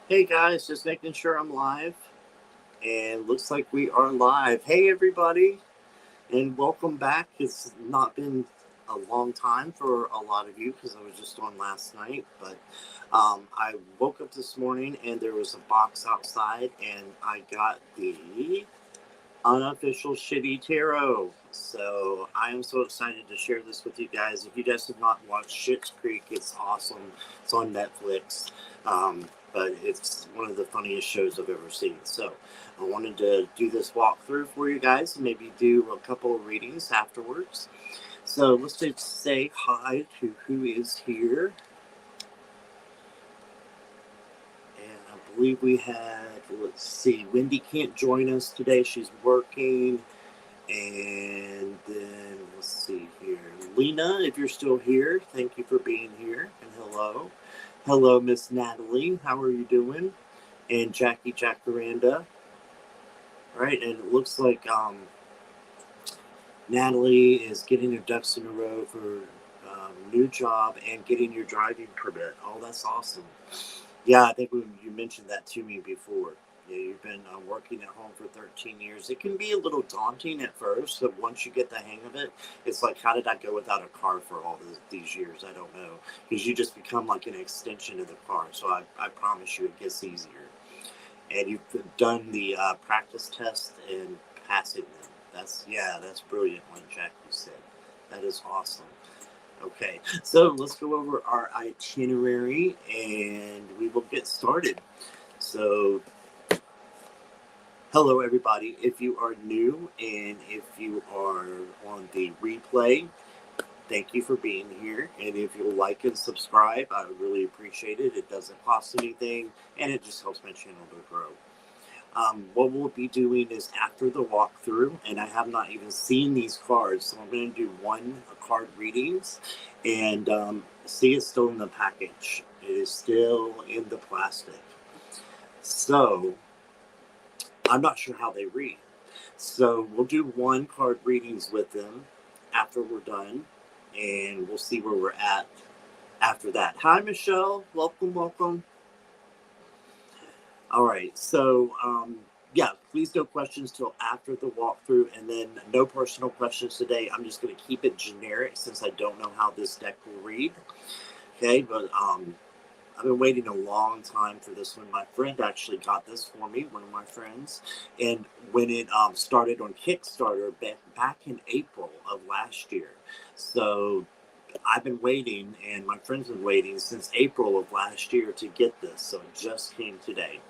Hey guys, just making sure I'm live. And looks like we are live. Hey everybody, and welcome back. It's not been a long time for a lot of you because I was just on last night. But I woke up this morning and there was a box outside, and I got the unofficial Shitty Tarot. So I am so excited to share this with you guys. If you guys have not watched Schitt's Creek, it's awesome. It's on Netflix. But it's one of the funniest shows I've ever seen. So I wanted to do this walkthrough for you guys and maybe do a couple of readings afterwards. So let's just say hi to who is here. And I believe we had, let's see, Wendy can't join us today. She's working. And then let's see here. Lena, if you're still here, thank you for being here. And hello. Hello, Miss Natalie. How are you doing? And Jackie Jacaranda. All right, and it looks like Natalie is getting her ducks in a row for new job and getting your driving permit. Oh, that's awesome. Yeah, I think you mentioned that to me before. Yeah, you've been working at home for 13 years. It can be a little daunting at first, but once you get the hang of it, it's like, how did I go without a car for all these years? I don't know. Because you just become like an extension of the car. So I promise you it gets easier. And you've done the practice test and passing them. That's brilliant, like Jackie said. That is awesome. Okay, so let's go over our itinerary and we will get started. So, hello everybody. If you are new and if you are on the replay, thank you for being here. And if you'll like and subscribe, I would really appreciate it. It doesn't cost anything and it just helps my channel to grow. What we'll be doing is after the walkthrough, and I have not even seen these cards, so I'm going to do one card readings, and see, it's still in the package. It is still in the plastic. So I'm not sure how they read. So we'll do one card readings with them after we're done, and we'll see where we're at after that. Hi, Michelle. Welcome, welcome. All right. So, yeah, please no questions till after the walkthrough, and then no personal questions today. I'm just going to keep it generic since I don't know how this deck will read. Okay, but I've been waiting a long time for this one. My friend actually got this for me, one of my friends, and when it started on Kickstarter back in April of last year. So I've been waiting, and my friend's been waiting since April of last year to get this. So it just came today.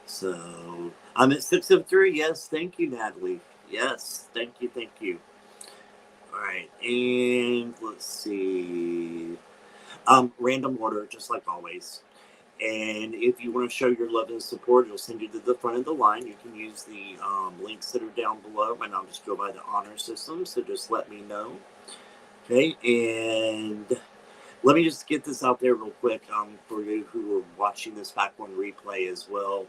So I'm at 603. Yes, thank you, Natalie. Yes, thank you, thank you. All right, and let's see. Random order, just like always. And if you want to show your love and support, it'll send you to the front of the line. You can use the links that are down below, and I'll just go by the honor system. So just let me know. Okay, and let me just get this out there real quick for you who are watching this back on replay as well.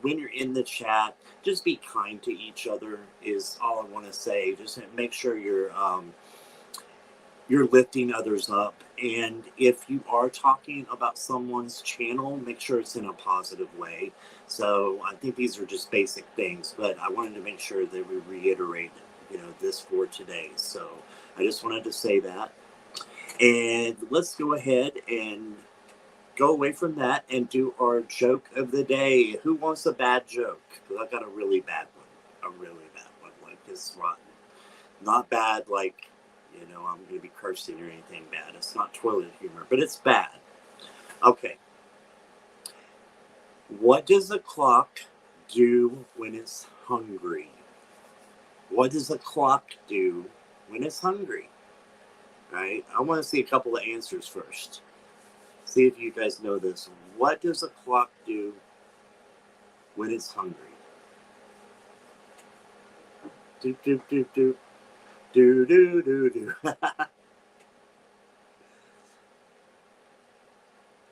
When you're in the chat, just be kind to each other is all I want to say. Just make sure you're lifting others up. And if you are talking about someone's channel, make sure it's in a positive way. So I think these are just basic things, but I wanted to make sure that we reiterate, this for today. So I just wanted to say that. And let's go ahead and go away from that and do our joke of the day. Who wants a bad joke? Because I got a really bad one. A really bad one. Like, it's rotten. Not bad, like, I'm going to be cursing or anything bad. It's not toilet humor, but it's bad. Okay. What does a clock do when it's hungry? What does a clock do when it's hungry? Right? I want to see a couple of answers first. See if you guys know this. What does a clock do when it's hungry? Do do do do do do do do.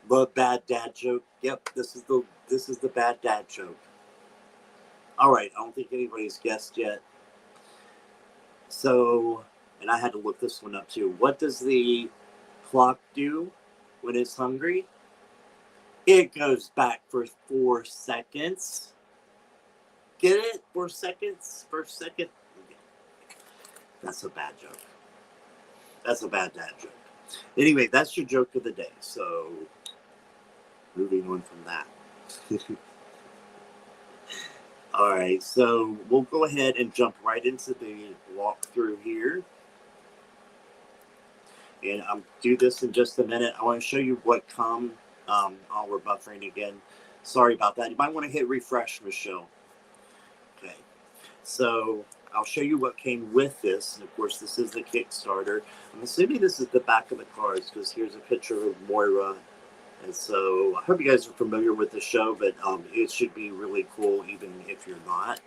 The bad dad joke. Yep, this is the bad dad joke. All right, I don't think anybody's guessed yet. So, and I had to look this one up too. What does the clock do when it's hungry? It goes back for 4 seconds. Get it? 4 seconds? First second? That's a bad joke. That's a bad dad joke. Anyway, that's your joke of the day. So, moving on from that. All right, so we'll go ahead and jump right into the walkthrough here. And I'll do this in just a minute. I want to show you what come. Oh, we're buffering again. Sorry about that. You might want to hit refresh, Michelle. Okay, so I'll show you what came with this. And of course, this is the Kickstarter. I'm assuming this is the back of the cards because here's a picture of Moira. And so I hope you guys are familiar with the show, but it should be really cool even if you're not.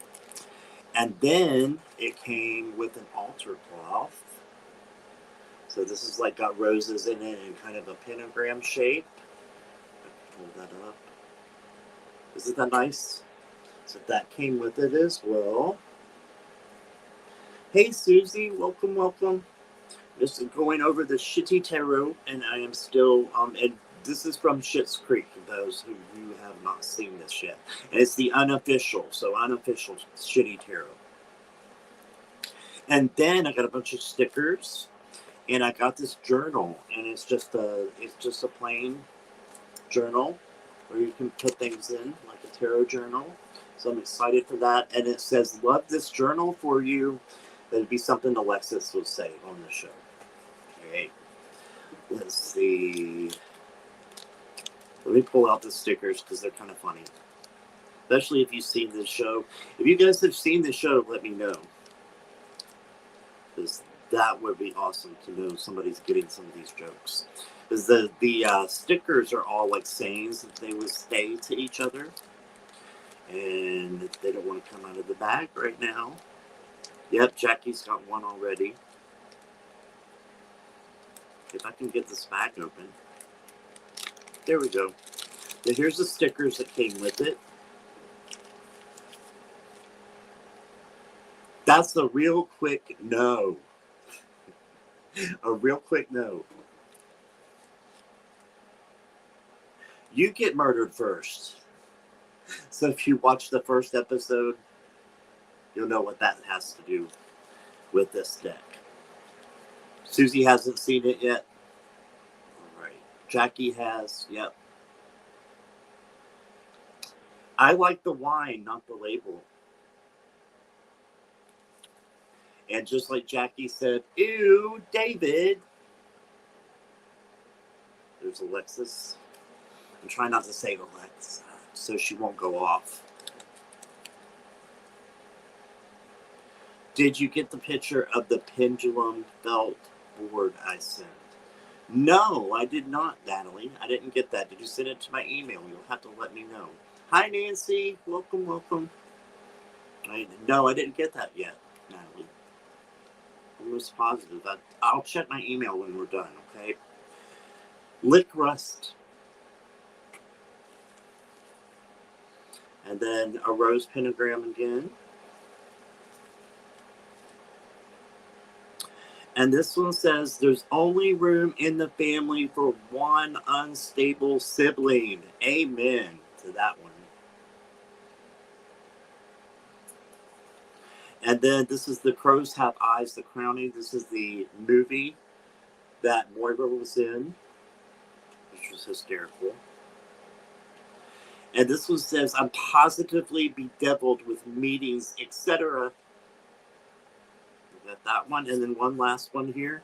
And then it came with an altar cloth. So this is like got roses in it and kind of a pentagram shape. Pull that up. Isn't that nice? So that came with it as well. Hey Susie, welcome, welcome. Just going over the SCHITTY Tarot, and I am still and this is from Schitt's Creek, for those who you have not seen this yet. And it's the unofficial, so unofficial SCHITTY Tarot. And then I got a bunch of stickers, and I got this journal, and it's just a plain journal where you can put things in, like a tarot journal. So I'm excited for that. And it says, "Love this journal for you." That'd be something Alexis will say on the show. Okay. Let's see. Let me pull out the stickers because they're kind of funny. Especially if you've seen this show. If you guys have seen the show, let me know. Because that would be awesome to know somebody's getting some of these jokes. Because the stickers are all like sayings that they would say to each other. And they don't want to come out of the bag right now. Yep, Jackie's got one already. If I can get this bag open. There we go. Now here's the stickers that came with it. That's a real quick no. A real quick no. You get murdered first. So if you watch the first episode, you'll know what that has to do with this deck. Susie hasn't seen it yet. All right. Jackie has. Yep. I like the wine, not the label. And just like Jackie said, ew, David. There's Alexis. I'm trying not to say Alexa so she won't go off. Did you get the picture of the pendulum belt board I sent? No, I did not, Natalie. I didn't get that. Did you send it to my email? You'll have to let me know. Hi, Nancy. Welcome, welcome. No, I didn't get that yet, Natalie. I'm almost positive. I'll check my email when we're done, okay? Lick Rust. And then a rose pentagram again. And this one says, there's only room in the family for one unstable sibling. Amen to that one. And then this is The Crows Have Eyes, The Crowning. This is the movie that Moira was in, which was hysterical. And this one says, I'm positively bedeviled with meetings, etc. Got that one. And then one last one here.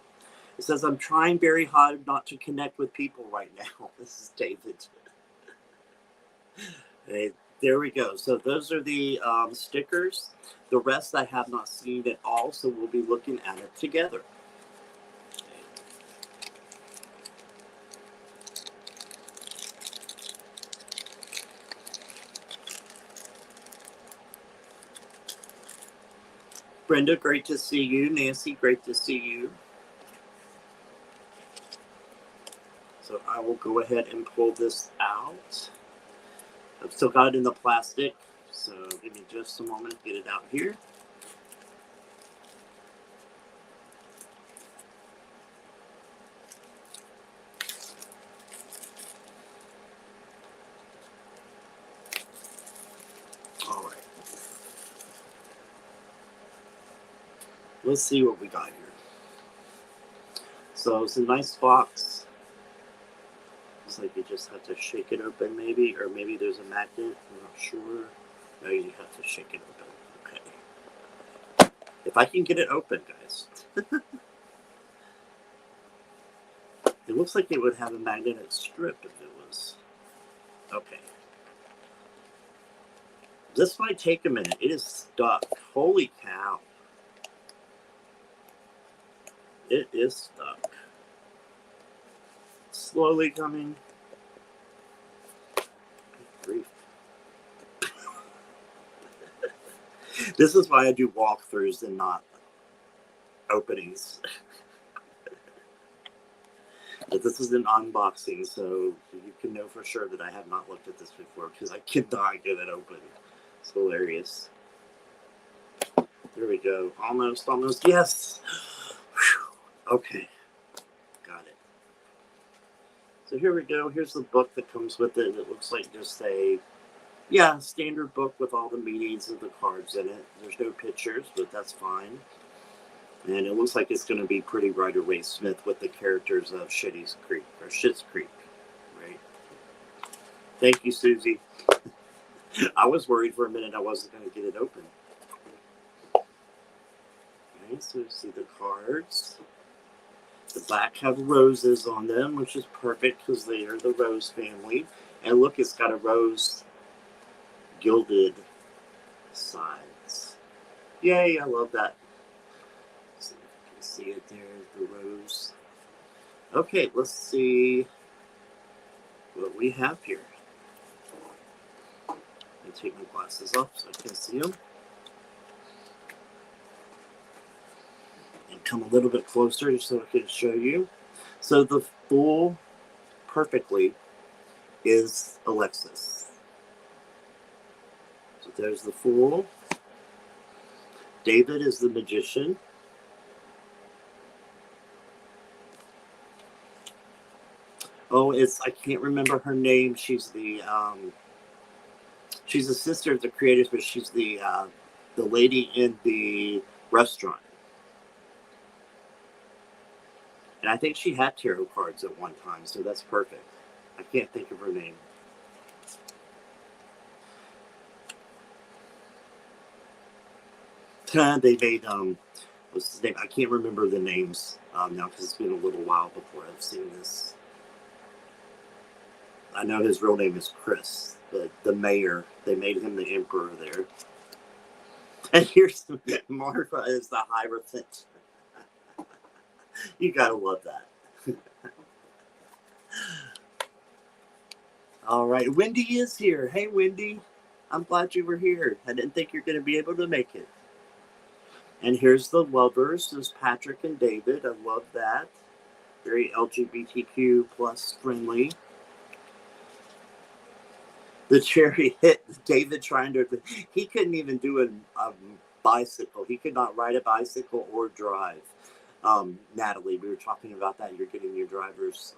It says, I'm trying very hard not to connect with people right now. This is David. Hey, there we go. So those are the stickers. The rest I have not seen at all, so we'll be looking at it together. Brenda, great to see you. Nancy, great to see you. So I will go ahead and pull this out. I've still got it in the plastic, so give me just a moment to get it out here. Let's see what we got here. So it's a nice box. Looks like you just have to shake it open, maybe, or maybe there's a magnet. I'm not sure. No, you have to shake it open. Okay. If I can get it open, guys. It looks like it would have a magnetic strip if it was. Okay. This might take a minute. It is stuck. Holy cow. It is stuck. Slowly coming. Grief. This is why I do walkthroughs and not openings. But this is an unboxing, so you can know for sure that I have not looked at this before because I cannot get it open. It's hilarious. There we go. Almost, almost. Yes! Whew. Okay. Got it. So here we go. Here's the book that comes with it. It looks like just a, standard book with all the meanings of the cards in it. There's no pictures, but that's fine. And it looks like it's going to be pretty Rider-Waite-Smith with the characters of Schitt's Creek, right? Thank you, Susie. I was worried for a minute I wasn't going to get it open. Okay, so you see the cards. The back have roses on them, which is perfect because they are the Rose family. And look, it's got a rose gilded sides. Yay, I love that. So you can see it there, the rose. Okay, let's see what we have here. Let me take my glasses off so I can see them. And come a little bit closer so I can show you. So the Fool perfectly is Alexis. So there's the Fool. David is the Magician. Oh, I can't remember her name. She's the she's the sister of the creators, but she's the lady in the restaurant. And I think she had tarot cards at one time, so that's perfect. I can't think of her name. They made what's his name? I can't remember the names now because it's been a little while before I've seen this. I know his real name is Chris, but the mayor, they made him the emperor there. And here's Martha is the Hierophant. You gotta love that. All right, Wendy is here. Hey, Wendy. I'm glad you were here. I didn't think you're going to be able to make it. And here's the lovers. There's Patrick and David. I love that. Very LGBTQ plus friendly. The cherry hit David trying to. He couldn't even do a bicycle. He could not ride a bicycle or drive. Natalie, we were talking about that. You're getting your driver's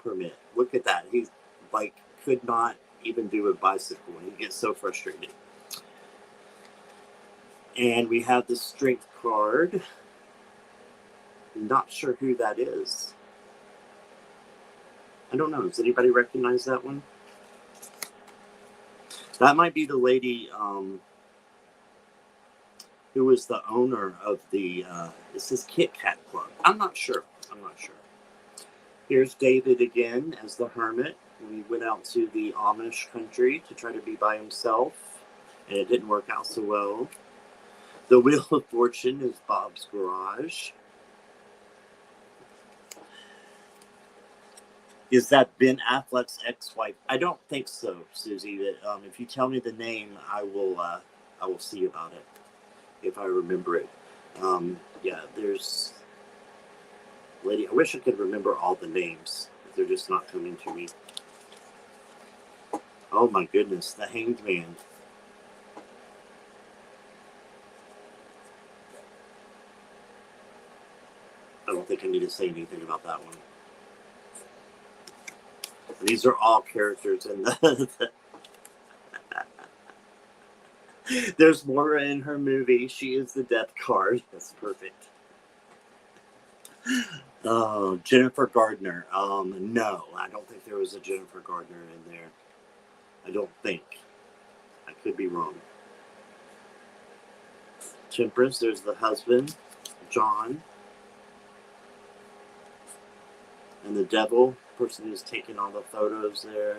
permit. Look at that. He's like could not even do a bicycle, and he gets so frustrated. And we have the Strength card. Not sure who that is. I don't know. Does anybody recognize that one? That might be the lady who was the owner of the, it says Kit Kat Club. I'm not sure. Here's David again as the hermit when he went out to the Amish country to try to be by himself, and it didn't work out so well. The Wheel of Fortune is Bob's garage. Is that Ben Affleck's ex-wife? I don't think so, Susie. That if you tell me the name, I will see about it if I remember it. Yeah, there's lady. I wish I could remember all the names. They're just not coming to me. Oh my goodness, the Hanged Man. I don't think I need to say anything about that one. These are all characters in the There's Moira in her movie. She is the death card. That's perfect. Oh, Jennifer Gardner. No, I don't think there was a Jennifer Gardner in there. I don't think. I could be wrong. Temperance, there's the husband, John. And the devil, person who's taking all the photos there.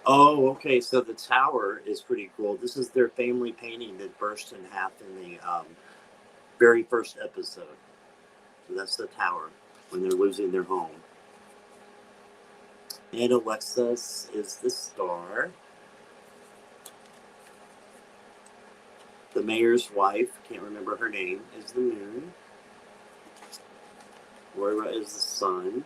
Oh, okay. So the tower is pretty cool. This is their family painting that burst in half in the very first episode. So that's the tower when they're losing their home. And Alexis is the star. The mayor's wife, can't remember her name, is the moon. Moira is the sun.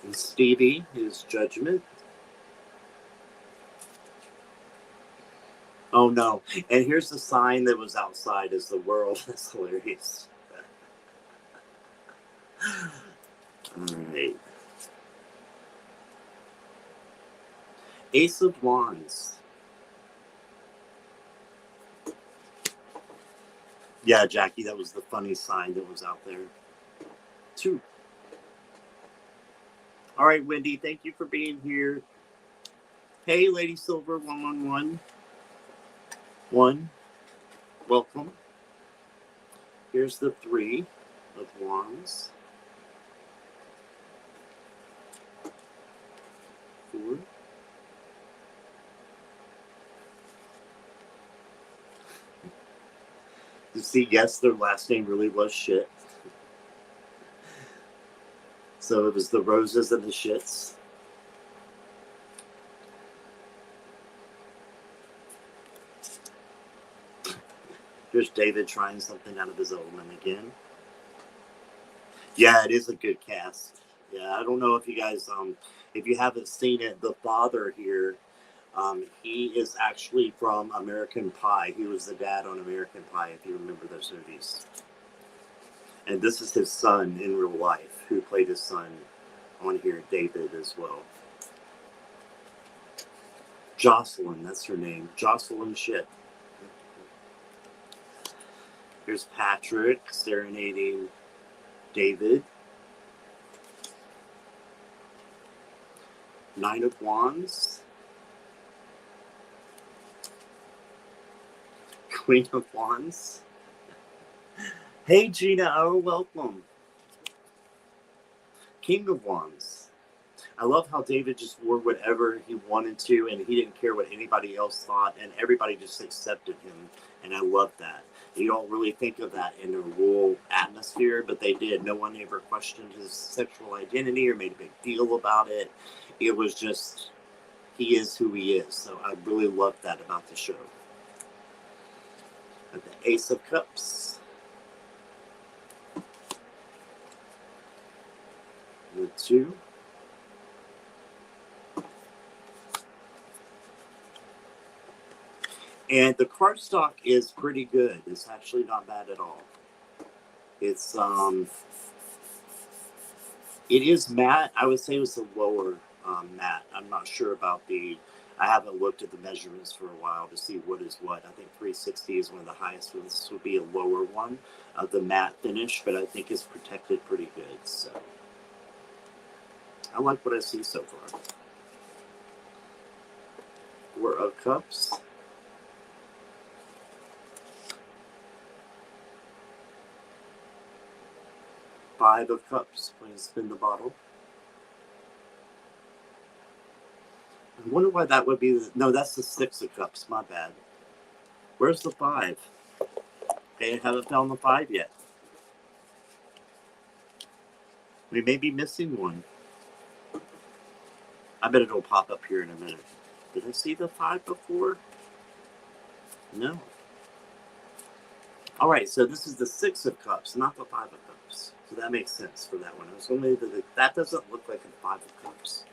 And Stevie is judgment. Oh no. And here's the sign that was outside is the world. That's hilarious. Alright. Ace of Wands. Yeah, Jackie, that was the funny sign that was out there. 2. All right, Wendy, thank you for being here. Hey, Lady Silver 111. 1. Welcome. Here's the 3 of Wands. 4. You see, yes, their last name really was Shit. So it was the roses and the shits. Here's David trying something out of his element again. Yeah, it is a good cast. Yeah, I don't know if you guys, if you haven't seen it, the father here, he is actually from American Pie. He was the dad on American Pie, if you remember those movies. And this is his son in real life, who played his son on here, David, as well. Jocelyn, that's her name. Jocelyn Shit. Here's Patrick serenading David. 9 of Wands. Queen of Wands. Hey, Gina O, welcome. King of Wands. I love how David just wore whatever he wanted to, and he didn't care what anybody else thought, and everybody just accepted him, and I love that. You don't really think of that in a rural atmosphere, but they did. No one ever questioned his sexual identity or made a big deal about it. It was just, he is who he is. So I really love that about the show. And the Ace of Cups. The 2. And the cardstock is pretty good. It's actually not bad at all. It's it is matte. I would say it was a lower matte. I'm not sure about I haven't looked at the measurements for a while to see what is what. I think 360 is one of the highest ones. This would be a lower one of the matte finish, but I think it's protected pretty good. So I like what I see so far. 4 of Cups. 5 of Cups. Please spin the bottle. I wonder why that would be. No, that's the 6 of Cups. My bad. Where's the 5? Okay, I haven't found the 5 yet. We may be missing one. I bet it'll pop up here in a minute. Did I see the 5 before? No. All right, so this is the 6 of Cups, not the 5 of Cups. So that makes sense for that one. I was wondering that doesn't look like a 5 of Cups.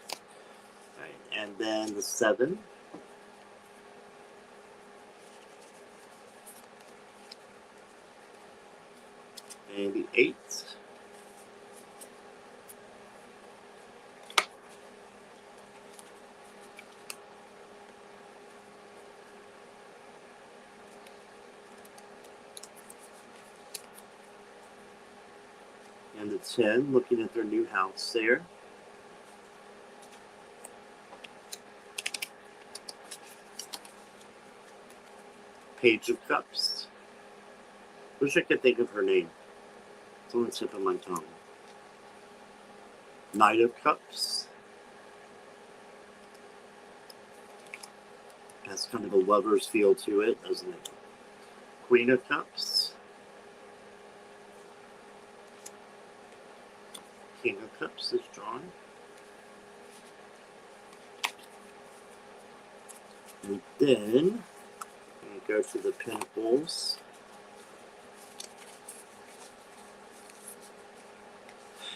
All right, and then the 7. And the 8. the 10, looking at their new house there. Page of Cups. Wish I could think of her name. It's on the tip of my tongue. Knight of Cups. Has kind of a lover's feel to it, doesn't it? Queen of Cups. King of Cups is drawn. And then we go to the Pentacles.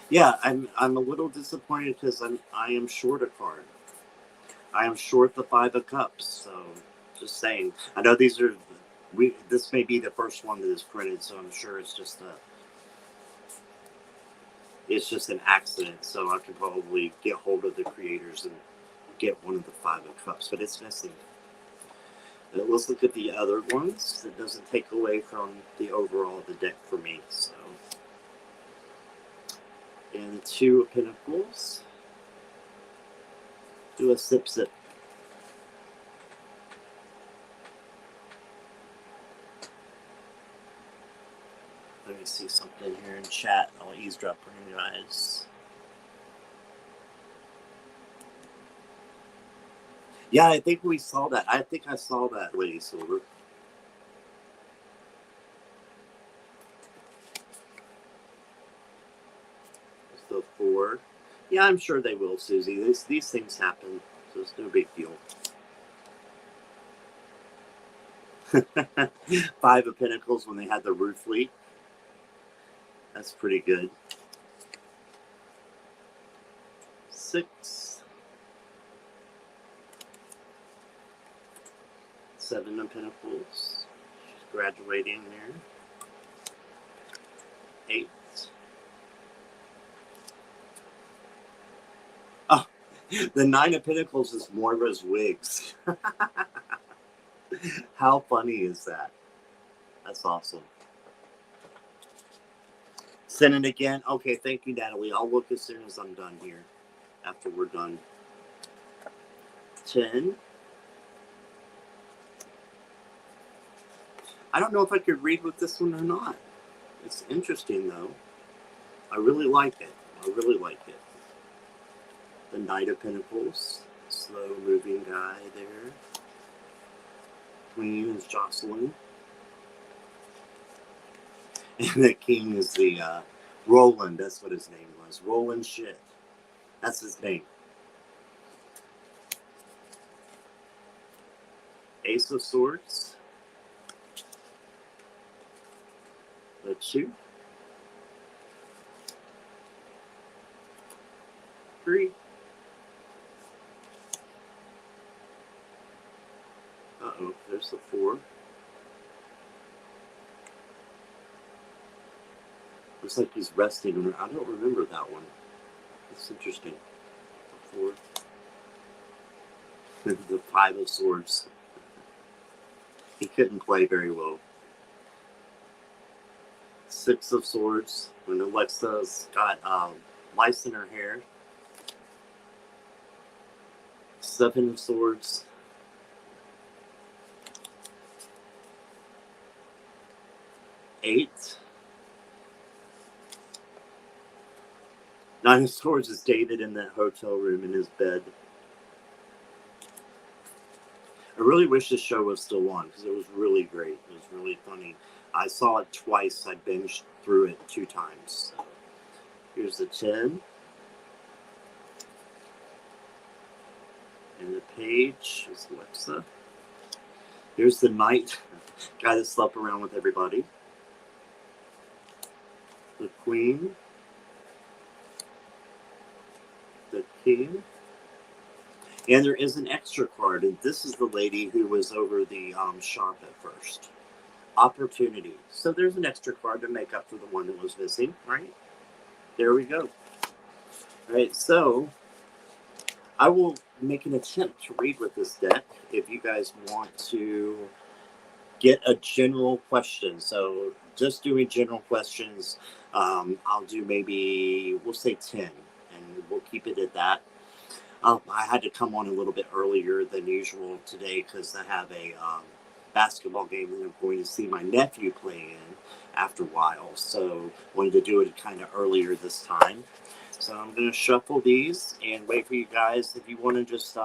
Yeah, I'm a little disappointed because I am short a card. I am short the 5 of Cups, so just saying. I know these are this may be the first one that is printed, so I'm sure it's just an accident. So I can probably get hold of the creators and get one of the 5 of Cups, but it's missing. Let's look at the other ones. It doesn't take away from the overall of the deck for me. So, and the 2 of Pentacles. Do a sip. Let me see something here in chat. I'll eavesdrop on you guys. Yeah, I think we saw that. I think I saw that, Lady Silver. It's the 4. Yeah, I'm sure they will, Susie. These things happen, so it's no big deal. 5 of Pentacles when they had the roof leak. That's pretty good. 6. 7 of Pentacles. She's graduating there. 8. Oh, the 9 of Pentacles is Moira's wigs. How funny is that? That's awesome. Send it again. Okay, thank you, Natalie. I'll look as soon as I'm done here. After we're done. 10. I don't know if I could read with this one or not. It's interesting, though. I really like it. I really like it. The Knight of Pentacles. Slow-moving guy there. Queen is Jocelyn. And the King is the Roland. That's what his name was. Roland Shit. That's his name. Ace of Swords. The 2. 3. Uh-oh, there's the 4. Looks like he's resting. I don't remember that one. That's interesting. The 4. The 5 of Swords. He couldn't play very well. 6 of Swords. When Alexa's got lice in her hair. 7 of Swords. 8. 9 of Swords is dated in that hotel room in his bed. I really wish this show was still on because it was really great. It was really funny. I saw it twice. I binged through it 2 times. So here's the 10. And the page is Alexa. Here's the Knight. Guy that slept around with everybody. The Queen. The King. And there is an extra card, and this is the lady who was over the shop at first. Opportunity. So there's an extra card to make up for the one that was missing, right? There we go. All right, so I will make an attempt to read with this deck if you guys want to get a general question. So just doing general questions. I'll do maybe, we'll say 10, and we'll keep it at that. I had to come on a little bit earlier than usual today because I have a basketball game that I'm going to see my nephew play in after a while. So wanted to do it kind of earlier this time. So I'm going to shuffle these and wait for you guys. If you want to just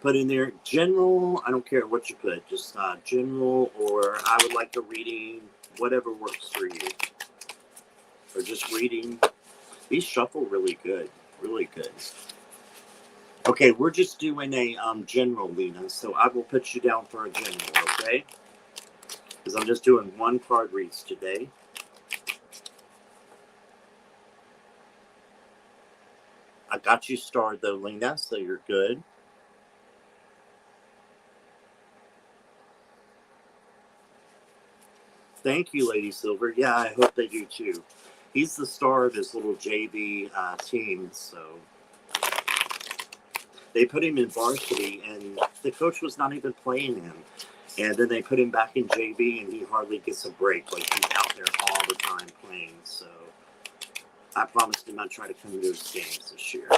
put in there general, I don't care what you put, just general, or I would like a reading, whatever works for you. Or just reading. These shuffle really good, really good. Okay, we're just doing a general, Lena, so I will put you down for a general, okay? Because I'm just doing one card reads today. I got you starred, though, Lena, so you're good. Thank you, Lady Silver. Yeah, I hope they do, too. He's the star of his little JV team, so... They put him in varsity, and the coach was not even playing him. And then they put him back in JV, and he hardly gets a break. Like, he's out there all the time playing. So I promised him I'd try to come to his games this year.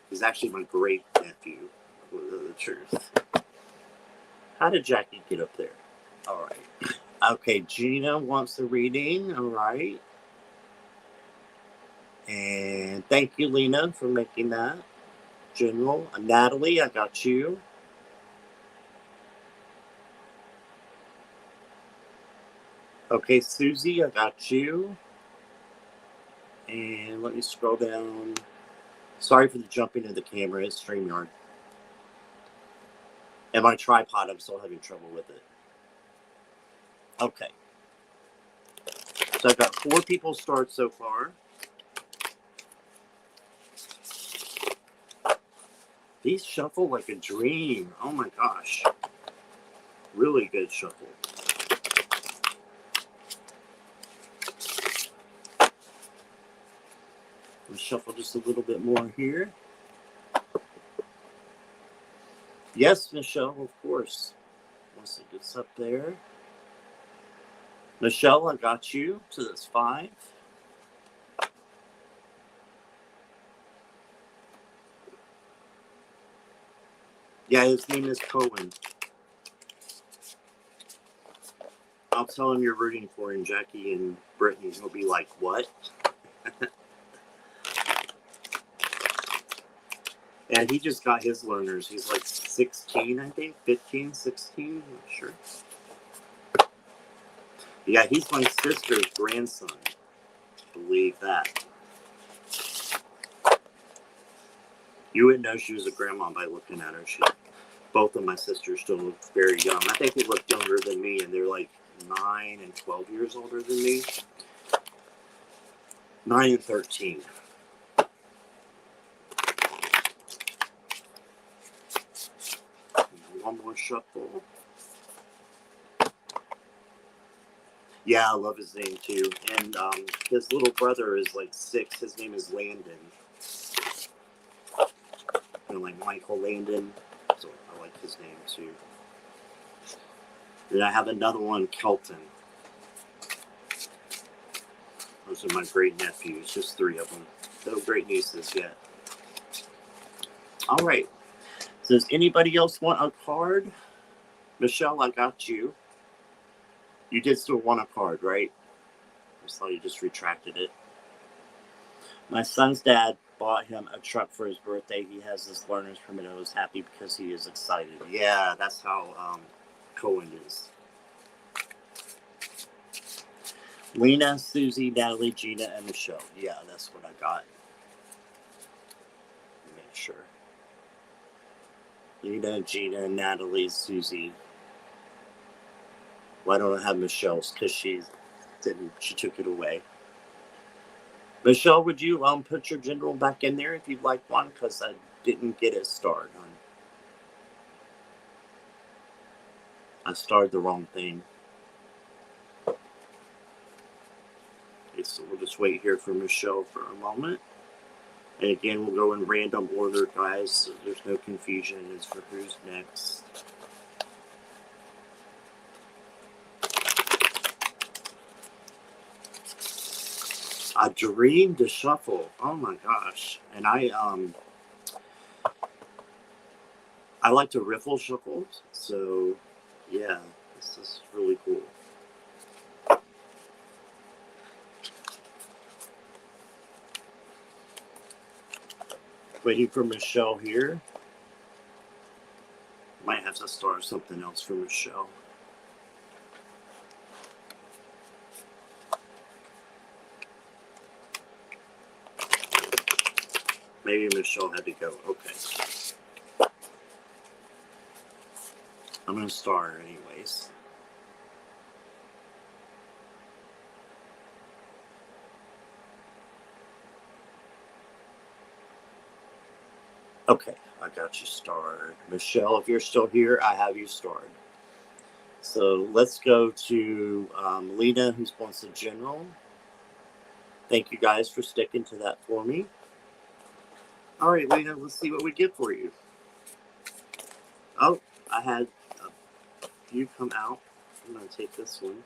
He's actually my great nephew, the truth. How did Jackie get up there? All right. Okay, Gina wants the reading. All right. And thank you, Lena, for making that. General. Natalie, I got you. Okay, Susie, I got you. And let me scroll down. Sorry for the jumping of the camera. It's StreamYard. And my tripod, I'm still having trouble with it. Okay. So I've got 4 people start so far. These shuffle like a dream. Oh my gosh. Really good shuffle. Let's shuffle just a little bit more here. Yes, Michelle, of course. Once it gets up there. Michelle, I got you. So that's 5. Yeah, his name is Cohen. I'll tell him you're rooting for him, Jackie and Brittany. He'll be like, what? And he just got his learners. He's like 16, I think. 15, 16. I'm not sure. Yeah, he's my sister's grandson. Believe that. You wouldn't know she was a grandma by looking at her. Both of my sisters still look very young. I think they look younger than me, and they're like 9 and 12 years older than me. 9 and 13. One more shuffle. Yeah, I love his name too. And his little brother is like 6. His name is Landon. You know, like Michael Landon. So I like his name too. Then I have another one, Kelton. Those are my great nephews, just 3 of them. No great nieces yet. All right. So does anybody else want a card? Michelle, I got you. You did still want a card, right? I saw you just retracted it. My son's dad bought him a truck for his birthday. He has this learner's permit. I was happy because he is excited. Yeah, that's how Cohen is. Lena, Susie, Natalie, Gina, and Michelle. Yeah, that's what I got. Make sure. Lena, Gina, Natalie, Susie. Why don't I have Michelle's? Because she took it away. Michelle, would you put your general back in there if you'd like one? Because I didn't get it starred on. I starred the wrong thing. Okay, so we'll just wait here for Michelle for a moment. And again, we'll go in random order, guys, so there's no confusion as for who's next. A dream to shuffle. Oh my gosh. And I like to riffle shuffle. So yeah, this is really cool. Waiting for Michelle here. Might have to start something else for Michelle. Maybe Michelle had to go. Okay. I'm going to start anyways. Okay, I got you starred. Michelle, if you're still here, I have you starred. So let's go to Lena, who's wants the general. Thank you guys for sticking to that for me. All right, Lena, let's see what we get for you. Oh, I had a few come out. I'm going to take this one.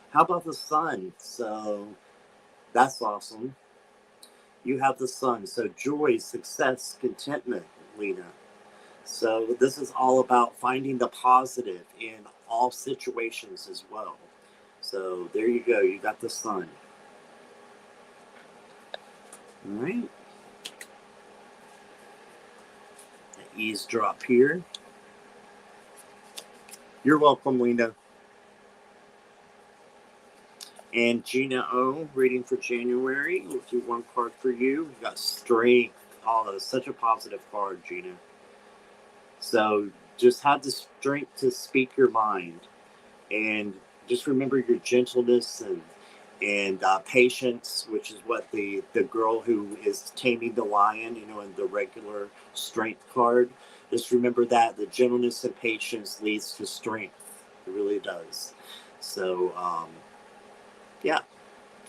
How about the sun? So that's awesome. You have the sun. So joy, success, contentment, Lena. So this is all about finding the positive in all situations as well. So there you go. You got the sun. All right. Eavesdrop here. You're welcome, Lena. And Gina O, reading for January. We'll do one card for you. We've got strength. Oh, that's such a positive card, Gina. So just have the strength to speak your mind. And just remember your gentleness and patience, which is what the girl who is taming the lion, in the regular strength card. Just remember that the gentleness and patience leads to strength. It really does. So, yeah.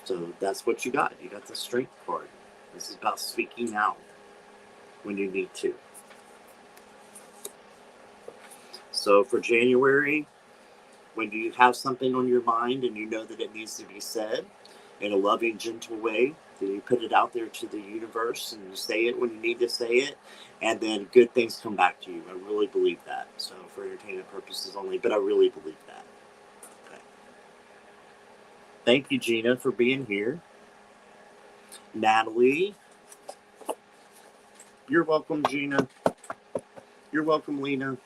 So that's what you got. You got the strength card. This is about speaking out when you need to. So for January, when you have something on your mind and you know that it needs to be said in a loving, gentle way, then you put it out there to the universe and you say it when you need to say it, and then good things come back to you. I really believe that. So for entertainment purposes only, but I really believe that. Okay. Thank you, Gina, for being here. Natalie. You're welcome, Gina. You're welcome, Lena.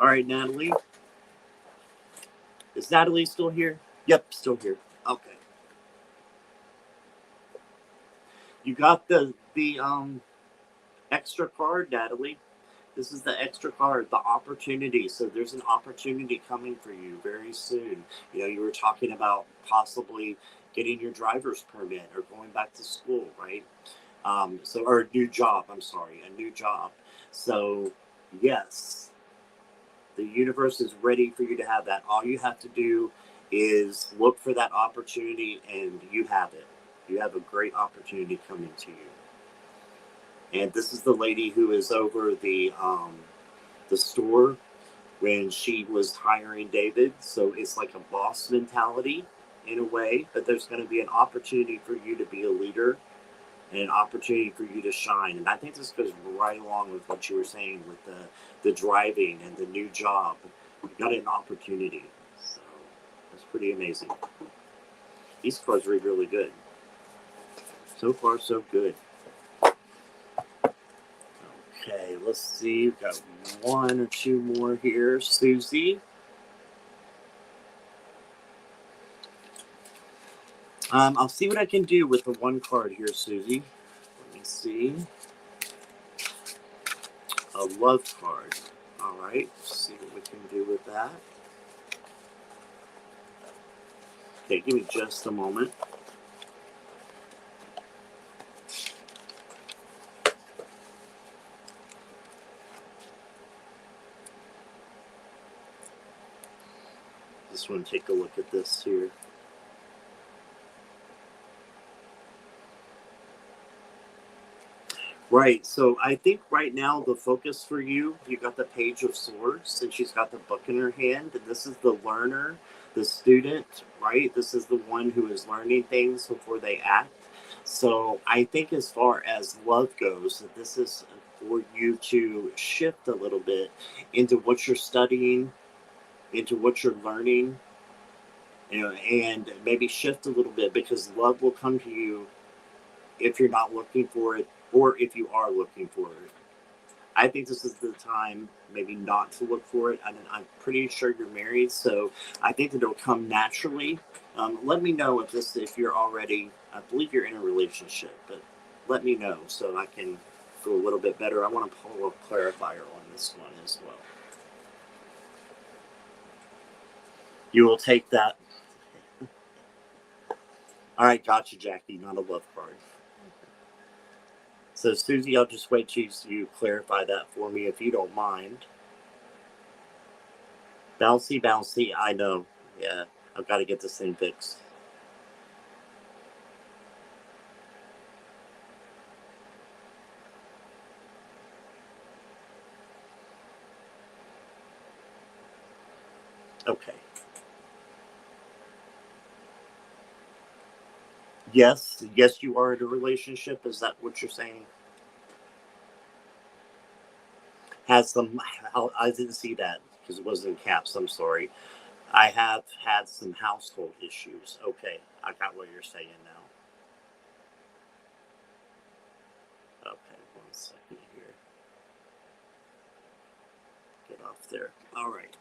All right, Natalie. Is Natalie still here? Yep, still here. Okay. You got the extra card, Natalie. This is the extra card, the opportunity. So there's an opportunity coming for you very soon. You were talking about possibly getting your driver's permit or going back to school, right? Or a new job. I'm sorry, a new job. So yes, the universe is ready for you to have that. All you have to do is look for that opportunity, and you have it. You have a great opportunity coming to you. And this is the lady who is over the store when she was hiring David. So it's like a boss mentality in a way, but there's going to be an opportunity for you to be a leader and an opportunity for you to shine. And I think this goes right along with what you were saying with the driving and the new job. You got an opportunity. So that's pretty amazing. These cards read really good. So far, so good. Okay, let's see. We've got one or two more here. Susie. I'll see what I can do with the one card here, Susie. Let me see. A love card. All right, let's see what we can do with that. Okay, give me just a moment. Just want to take a look at this here. Right. So I think right now the focus for you, you got the Page of Swords, and she's got the book in her hand, and this is the learner, the student, right? This is the one who is learning things before they act. So I think as far as love goes, that this is for you to shift a little bit into what you're studying, into what you're learning, and maybe shift a little bit because love will come to you if you're not looking for it or if you are looking for it. I think this is the time maybe not to look for it. I'm pretty sure you're married, so I think that it'll come naturally. Let me know if you're already. I believe you're in a relationship, but let me know so I can go a little bit better. I want to pull a clarifier on this one as well. You will take that. All right, gotcha, Jackie. Not a love card. So, Susie, I'll just wait till you clarify that for me if you don't mind. Bouncy, bouncy. I know. Yeah, I've got to get this thing fixed. Okay. Yes, you are in a relationship. Is that what you're saying? Has some. I didn't see that because it wasn't in caps. I'm sorry. I have had some household issues. Okay, I got what you're saying now. Okay, 1 second here. Get off there. All right.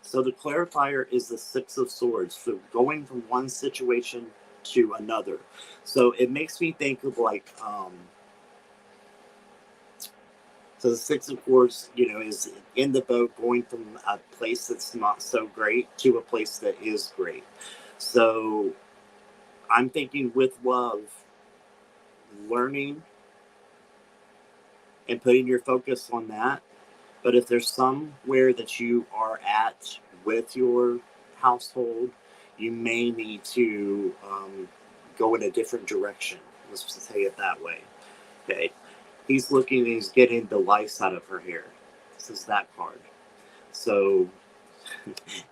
So the clarifier is the Six of Swords. So going from one situation to another. So it makes me think of like so the Six of Swords, is in the boat going from a place that's not so great to a place that is great. So I'm thinking with love, learning and putting your focus on that. But if there's somewhere that you are at with your household, you may need to go in a different direction. Let's just say it that way. Okay. He's looking and he's getting the lice out of her hair. This is that card. So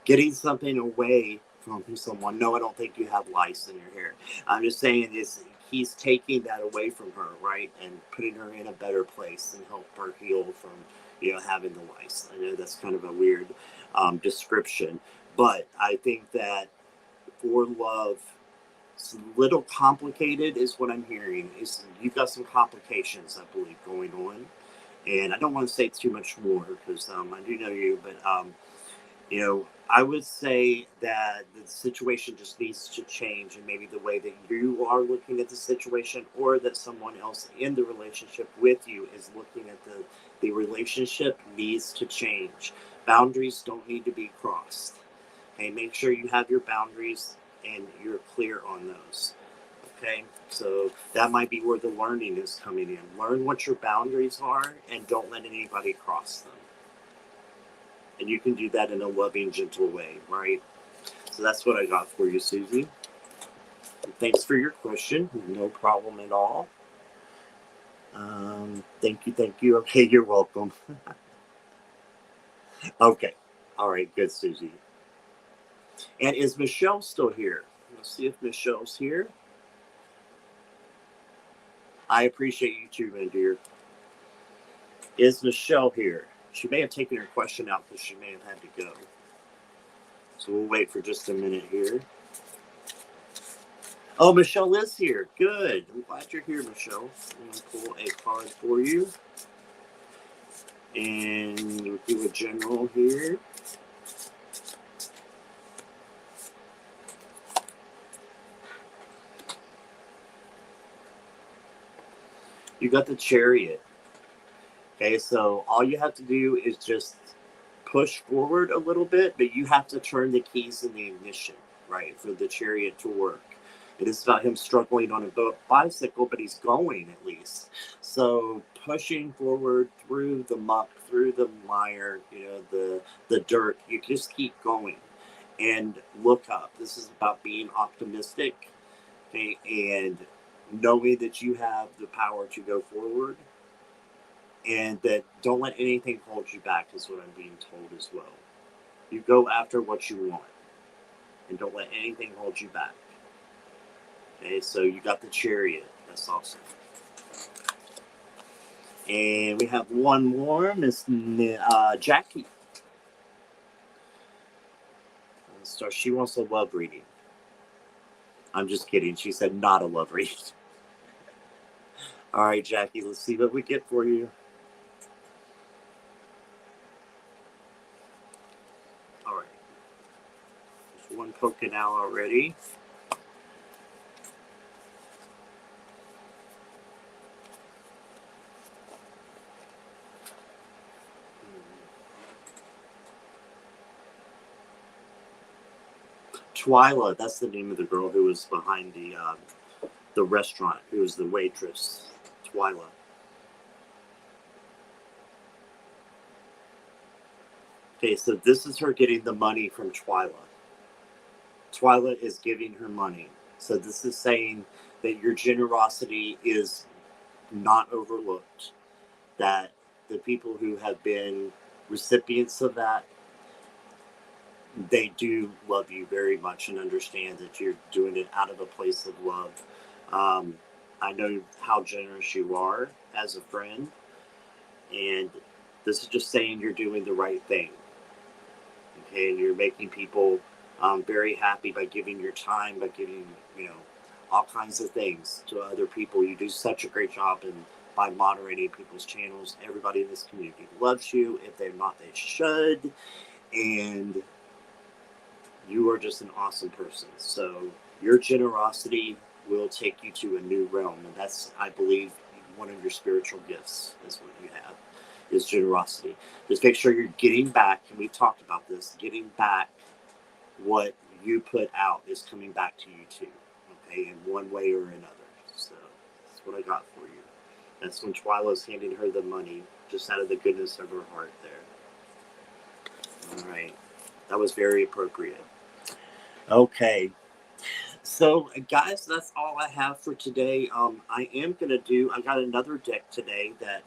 getting something away from someone. No, I don't think you have lice in your hair. I'm just saying is he's taking that away from her, right, and putting her in a better place and help her heal from having the lice. I know that's kind of a weird description, but I think that for love, it's a little complicated, is what I'm hearing. Is you've got some complications, I believe, going on, and I don't want to say too much more because I do know you, but I would say that the situation just needs to change, and maybe the way that you are looking at the situation, or that someone else in the relationship with you is looking at the relationship needs to change. Boundaries don't need to be crossed. Okay, make sure you have your boundaries and you're clear on those. Okay, so that might be where the learning is coming in. Learn what your boundaries are and don't let anybody cross them. And you can do that in a loving, gentle way, right? So that's what I got for you, Susie. Thanks for your question. No problem at all. Thank you, thank you. Okay, you're welcome. Okay. All right, good, Susie. And is Michelle still here? Let's see if Michelle's here. I appreciate you too, my dear. Is Michelle here? She may have taken her question out because she may have had to go. So we'll wait for just a minute here. Oh, Michelle is here. Good. I'm glad you're here, Michelle. I'm going to pull a card for you. And we'll do a general here. You got the Chariot. Okay, so all you have to do is just push forward a little bit, but you have to turn the keys in the ignition, right, for the Chariot to work. It is about him struggling on a bicycle, but he's going at least. So pushing forward through the muck, through the mire, the dirt. You just keep going, and look up. This is about being optimistic, okay, and knowing that you have the power to go forward, and that don't let anything hold you back is what I'm being told as well. You go after what you want, and don't let anything hold you back. Okay, so you got the Chariot. That's awesome. And we have one more, Miss Jackie. So she wants a love reading. I'm just kidding. She said not a love reading. All right, Jackie, let's see what we get for you. All right. There's one poking out already. Twyla, that's the name of the girl who was behind the restaurant, who was the waitress. Twyla. Okay, so this is her getting the money from Twyla. Twyla is giving her money. So this is saying that your generosity is not overlooked, that the people who have been recipients of that, they do love you very much and understand that you're doing it out of a place of love. I know how generous you are as a friend, and this is just saying you're doing the right thing. Okay, and you're making people very happy by giving your time, by giving, all kinds of things to other people. You do such a great job by moderating people's channels. Everybody in this community loves you. If they're not, they should. And you are just an awesome person. So your generosity will take you to a new realm. And that's, I believe, one of your spiritual gifts is what you have, is generosity. Just make sure you're getting back, and we've talked about this, getting back what you put out is coming back to you too, okay, in one way or another. So that's what I got for you. That's when Twyla's handing her the money, just out of the goodness of her heart there. All right. That was very appropriate. Okay. So, guys, that's all I have for today. I got another deck today that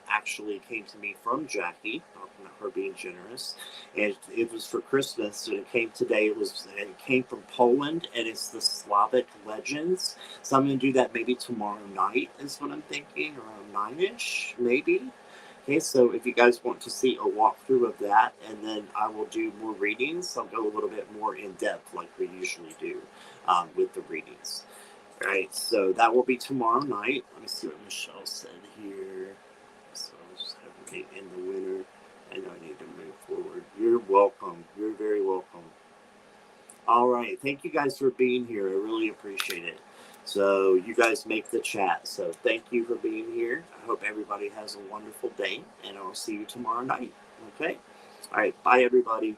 actually came to me from Jackie, talking about her being generous. And it was for Christmas, and it came today. It came from Poland, and it's the Slavic Legends. So I'm going to do that maybe tomorrow night, is what I'm thinking, around 9-ish, maybe. Okay, so if you guys want to see a walkthrough of that, and then I will do more readings, I'll go a little bit more in depth like we usually do with the readings. All right, so that will be tomorrow night. Let me see what Michelle said here. So I'll just have it in the winter. I know I need to move forward. You're welcome. You're very welcome. All right, thank you guys for being here. I really appreciate it. So you guys make the chat. So thank you for being here. I hope everybody has a wonderful day, and I'll see you tomorrow night. Okay? All right. Bye, everybody.